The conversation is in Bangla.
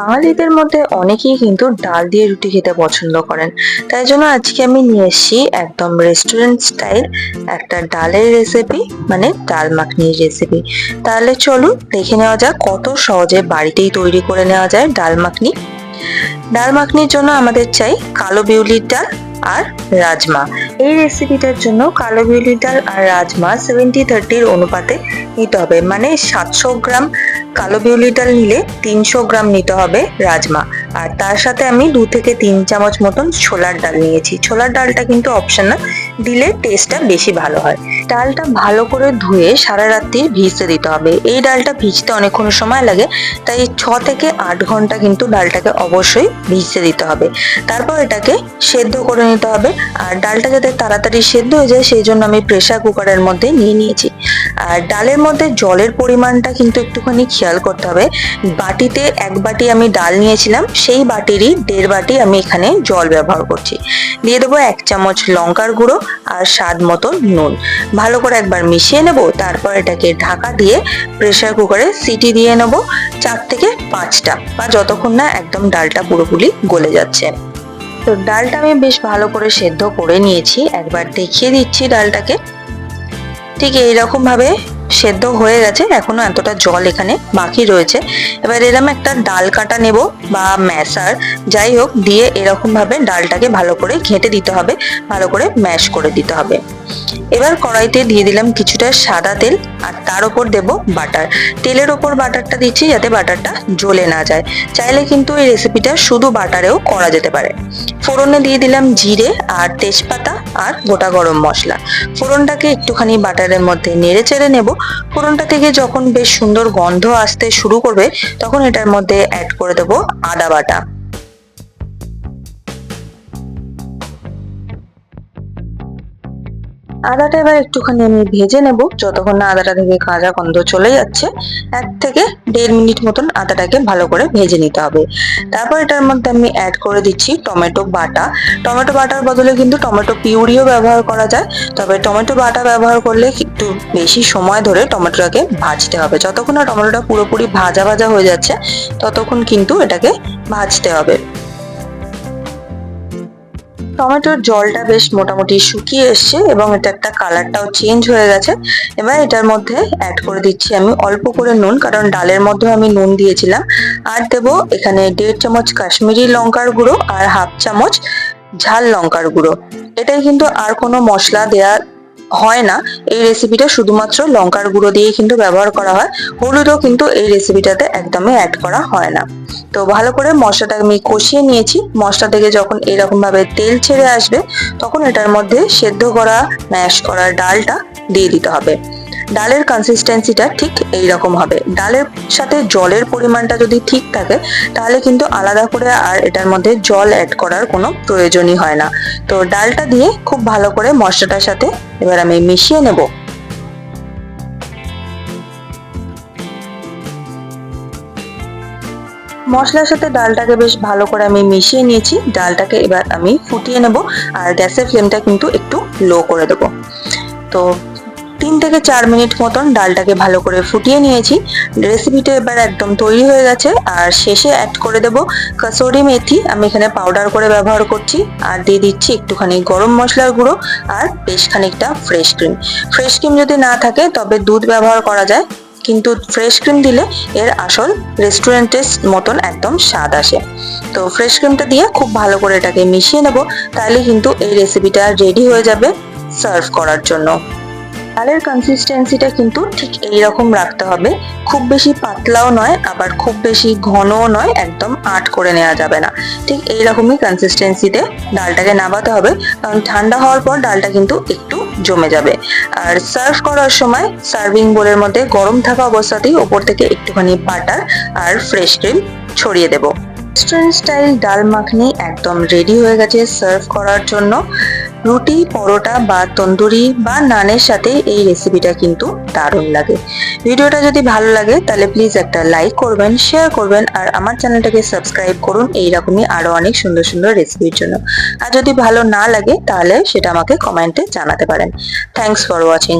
বাঙালিদের মধ্যে অনেকেই কিন্তু ডাল দিয়ে রুটি খেতে পছন্দ করেন। তাই জন্য আজকে আমি নিয়ে এসেছি একদম রেস্টুরেন্ট স্টাইল একটা ডালের রেসিপি, মানে ডাল মাখনির রেসিপি। তাহলে চলুন দেখে নেওয়া যাক কত সহজে বাড়িতেই তৈরি করে নেওয়া যায় ডাল মাখনি। ডাল মাখনির জন্য আমাদের চাই কালো বিউলির ডাল আর রাজমা। এই রেসিপিটার জন্য কালো বিউলির ডাল আর রাজমা 70-30 অনুপাতে নিতে হবে, মানে 700 গ্রাম কালো বিউলির ডাল নিলে 300 গ্রাম নিতে হবে রাজমা। আর তার সাথে আমি 2 থেকে 3 চামচ মতন ছোলার ডাল নিয়েছি। ছোলার ডালটা কিন্তু অপশনাল, দিলে টেস্টটা বেশি ভালো হয়। ডালটা ভালো করে ধুয়ে সারা রাত্রি ভিজতে দিতে হবে। এই ডালটা ভিজতে অনেকক্ষণ সময় লাগে, তাই 6 থেকে 8 ঘন্টা কিন্তু ডালটাকে অবশ্যই ভিজতে দিতে হবে। তারপর এটাকে সেদ্ধ করে নিতে হবে। আর ডালটা যাতে তাড়াতাড়ি সেদ্ধ হয়ে যায় সেই জন্য আমি প্রেসার কুকারের মধ্যে নিয়ে নিয়েছি। আর ডালের মধ্যে জলের পরিমাণটা কিন্তু একটুখানি খেয়াল করতে হবে। বাটিতে 1 বাটি আমি ডাল নিয়েছিলাম, সেই বাটিরই 1.5 বাটি আমি এখানে জল ব্যবহার করছি। দিয়ে দেবো 1 চামচ লঙ্কার গুঁড়ো আর স্বাদ মতো নুন। ভালো করে একবার মিশিয়ে নেব। তারপর এটাকে ঢাকা দিয়ে প্রেসার কুকারে সিটি দিয়ে নেব 4 থেকে 5টা, বা যতক্ষণ না একদম ডালটা পুরোপুরি গলে যাচ্ছে। তো ডালটা আমি বেশ ভালো করে সেদ্ধ করে নিয়েছি। একবার দেখিয়ে দিচ্ছি ডালটাকে। ঠিক এইরকম ভাবে সেদ্ধ হয়ে গেছে, এখনো এতটা জল এখানে বাকি রয়েছে। এবার এরকম একটা ডাল কাটা নেব বা ম্যাশার, যাই হোক, দিয়ে এরকম ভাবে ডালটাকে ভালো করে ঘেঁটে দিতে হবে, ভালো করে ম্যাশ করে দিতে হবে। এবার কড়াইতে দিয়ে দিলাম কিছুটা সাদা তেল, আর তার উপর দেব বাটার। তেলের ওপর বাটারটা দিচ্ছি যাতে বাটারটা জ্বলে না যায়। চাইলে কিন্তু এই রেসিপিটা শুধু বাটারেও করা যেতে পারে। ফোড়নে দিয়ে দিলাম জিরে আর তেজপাতা আর গোটা গরম মশলা। ফোড়নটাকে একটুখানি বাটারের মধ্যে নেড়ে চেড়ে নেব। ফোড়নটা থেকে যখন বেশ সুন্দর গন্ধ আসতে শুরু করবে তখন এটার মধ্যে অ্যাড করে দেব আদা বাটা। আদাটা এবার একটুখানি আমি ভেজে নেব, যতক্ষণ না আদাটা থেকে কাঁচা গন্ধ চলে যাচ্ছে। 1 থেকে 1.5 মিনিট মতন আদাটাকে ভালো করে ভেজে নিতে হবে। তারপর এটার মধ্যে আমি অ্যাড করে দিচ্ছি টমেটো বাটা। টমেটো বাটার বদলে কিন্তু টমেটো পিউরিও ব্যবহার করা যায়, তবে টমেটো বাটা ব্যবহার করলে একটু বেশি সময় ধরে টমেটোটাকে ভাজতে হবে। যতক্ষণ না টমেটোটা পুরোপুরি ভাজা ভাজা হয়ে যাচ্ছে ততক্ষণ কিন্তু এটাকে ভাজতে হবে। টমেটোর জলটা বেশ মোটামুটি শুকিয়ে এসছে এবং এটা একটা কালারটাও চেঞ্জ হয়ে গেছে। এবার এটার মধ্যে অ্যাড করে দিচ্ছি আমি অল্প করে নুন, কারণ ডালের মধ্যে আমি নুন দিয়েছিলাম। আর দেবো এখানে 1.5 চামচ কাশ্মীরি লঙ্কার গুঁড়ো আর 1/2 চামচ ঝাল লঙ্কার গুঁড়ো। এটাই কিন্তু আর কোনো মশলা দেয়া হয় না। এই রেসিপিটা শুধুমাত্র লঙ্কার গুঁড়ো দিয়ে কিন্তু ব্যবহার করা হয়। হলুদও কিন্তু এই রেসিপিটাতে একদমই অ্যাড করা হয় না। তো ভালো করে মশলাটা আমি কষিয়ে নিয়েছি। মশলা থেকে যখন এরকম ভাবে তেল ছেড়ে আসবে তখন এটার মধ্যে সেদ্ধ করা ম্যাশ করা ডালটা দিয়ে দিতে হবে। ডালের কনসিস্টেন্সিটা ঠিক এইরকম হবে। ডালের সাথে জলের পরিমাণটা যদি ঠিক থাকে তাহলে কিন্তু আলাদা করে আর এটার মধ্যে জল অ্যাড করার কোনো প্রয়োজনই হয় না। তো ডালটা দিয়ে খুব ভালো করে মশলাটার সাথে এবার আমি মিশিয়ে নেব। মশলার সাথে ডালটাকে বেশ ভালো করে আমি মিশিয়ে নিয়েছি। ডালটাকে এবার আমি ফুটিয়ে নেব, আর গ্যাসের ফ্লেমটা কিন্তু একটু লো করে দেবো। তো 3 থেকে 4 মিনিট মতন ডালটাকে ভালো করে ফুটিয়ে নিয়েছি। রেসিপিটা এবার একদম তৈরি হয়ে গেছে। আর শেষে অ্যাড করে দেব কসুরি মেথি, আমি এখানে পাউডার করে ব্যবহার করছি। আর দিয়ে দিচ্ছি একটুখানি গরম মশলার গুঁড়ো আর বেশ খানিকটা ফ্রেশ ক্রিম। ফ্রেশ ক্রিম যদি না থাকে তবে দুধ ব্যবহার করা যায়, কিন্তু ফ্রেশ ক্রিম দিলে এর আসল রেস্টুরেন্টের মতন একদম স্বাদ আসে। তো ফ্রেশ ক্রিমটা দিয়ে খুব ভালো করে এটাকে মিশিয়ে নেব, তাহলে কিন্তু এই রেসিপিটা রেডি হয়ে যাবে সার্ভ করার জন্য। ডালের কনসিস্টেন্সিটা কিন্তু ঠিক এইরকম রাখতে হবে। খুব বেশি পাতলাও নয়, আবার খুব বেশি ঘনও নয়, একদম আট করে নেওয়া যাবে না। ঠিক এইরকমই কনসিস্টেন্সিতে ডালটাকে নামাতে হবে, কারণ ঠান্ডা হওয়ার পর ডালটা কিন্তু একটু জমে যাবে। আর সার্ভ করার সময় সার্ভিং বোলের মধ্যে গরম থাকা অবস্থাতেই ওপর থেকে একটুখানি বাটার আর ফ্রেশ ক্রিম ছড়িয়ে দেব। রেস্টুরেন্ট স্টাইল ডাল মাখনি একদম রেডি হয়ে গেছে সার্ভ করার জন্য। রুটি, পরোটা বা তন্দুরি বা নানের সাথে এই রেসিপিটা কিন্তু দারুণ লাগে। ভিডিওটা যদি ভালো লাগে তাহলে প্লিজ একটা লাইক করবেন, শেয়ার করবেন, আর আমার চ্যানেলটাকে সাবস্ক্রাইব করুন এইরকমই আরো অনেক সুন্দর সুন্দর রেসিপির জন্য। আর যদি ভালো না লাগে তাহলে সেটা আমাকে কমেন্টে জানাতে পারেন। Thanks for watching.